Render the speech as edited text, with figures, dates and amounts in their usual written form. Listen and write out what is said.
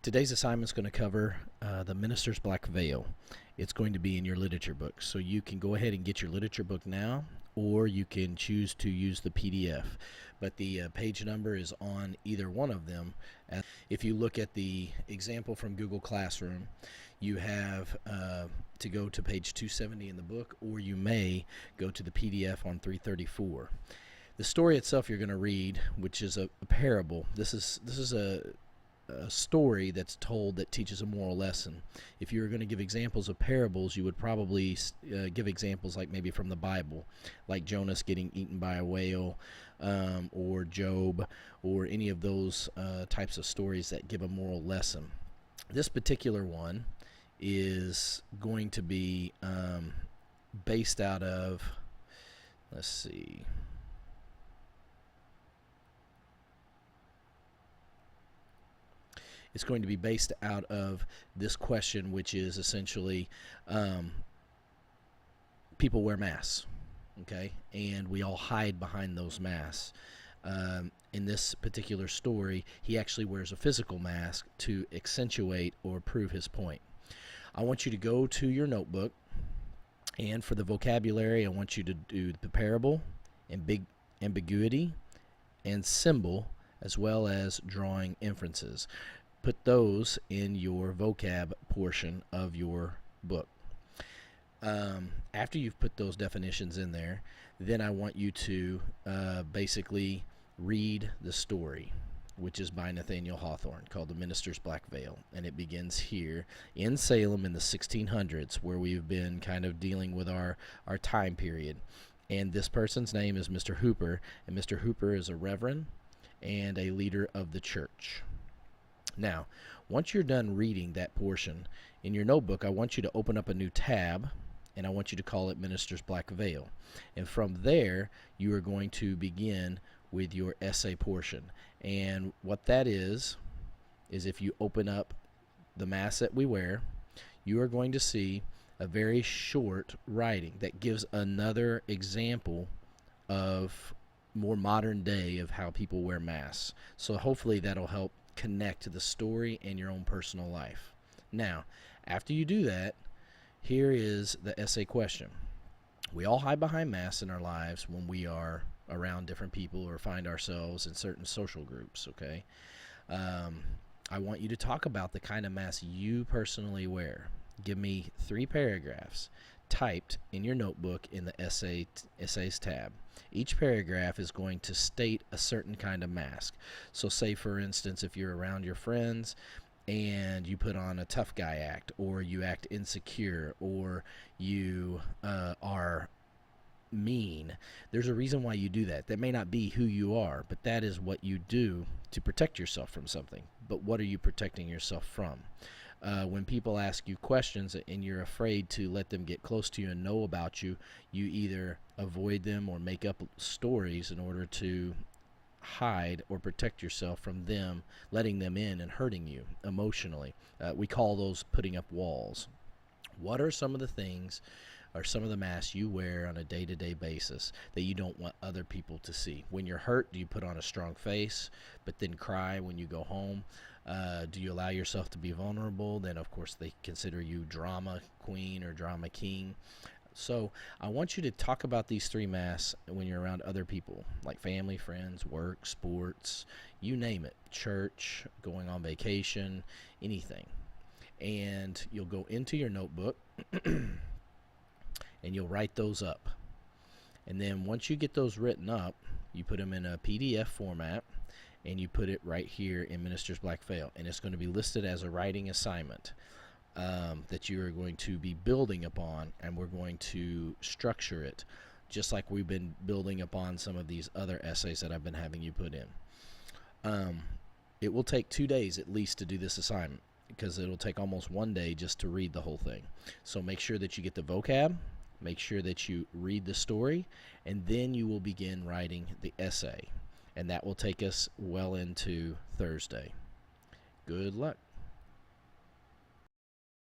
Today's assignment is going to cover the Minister's Black Veil. It's going to be in your literature book. So you can go ahead and get your literature book now, or you can choose to use the PDF. But the page number is on either one of them. If you look at the example from Google Classroom, you have to go to page 270 in the book, or you may go to the PDF on 334. The story itself you're going to read, which is a parable. This is a story that's told that teaches a moral lesson. If you were going to give examples of parables, you would probably give examples like maybe from the Bible, like Jonas getting eaten by a whale, or Job, or any of those types of stories that give a moral lesson. This particular one is going to be based out of, let's see, it's going to be based out of this question, which is essentially people wear masks, okay? And we all hide behind those masks. In this particular story, he actually wears a physical mask to accentuate or prove his point. I want you to go to your notebook, and for the vocabulary, I want you to do the parable, ambiguity, and symbol, as well as drawing inferences. Put those in your vocab portion of your book. After you've put those definitions in there, then I want you to basically read the story, which is by Nathaniel Hawthorne, called The Minister's Black Veil. And it begins here in Salem in the 1600s, where we've been kind of dealing with our time period. And this person's name is Mr. Hooper, and Mr. Hooper is a reverend and a leader of the church. Now, once you're done reading that portion, in your notebook, I want you to open up a new tab, and I want you to call it Minister's Black Veil. And from there, you are going to begin with your essay portion. And what that is if you open up the mask that we wear, you are going to see a very short writing that gives another example of more modern day of how people wear masks. So hopefully that'll help connect to the story and your own personal life. Now, after you do that, here is the essay question. We all hide behind masks in our lives when we are around different people or find ourselves in certain social groups, okay? I want you to talk about the kind of mask you personally wear. Give me 3 paragraphs typed in your notebook in the essays tab. Each paragraph is going to state a certain kind of mask. So say, for instance, if you're around your friends and you put on a tough guy act, or you act insecure, or you are mean, there's a reason why you do that. That may not be who you are, but that is what you do to protect yourself from something. But what are you protecting yourself from? When people ask you questions and you're afraid to let them get close to you and know about you, you either avoid them or make up stories in order to hide or protect yourself from them letting them in and hurting you emotionally. We call those putting up walls. What are some of the things or some of the masks you wear on a day-to-day basis that you don't want other people to see? When you're hurt, do you put on a strong face but then cry when you go home? Do you allow yourself to be vulnerable? Then, of course, they consider you drama queen or drama king. So I want you to talk about these 3 masks when you're around other people, like family, friends, work, sports, you name it, church, going on vacation, anything. And you'll go into your notebook and you'll write those up. And then once you get those written up, you put them in a PDF format, and you put it right here in Minister's Black Veil. And it's going to be listed as a writing assignment that you are going to be building upon, and we're going to structure it just like we've been building upon some of these other essays that I've been having you put in. It will take 2 days at least to do this assignment, because it'll take almost 1 day just to read the whole thing. So make sure that you get the vocab, make sure that you read the story, and then you will begin writing the essay. And that will take us well into Thursday. Good luck.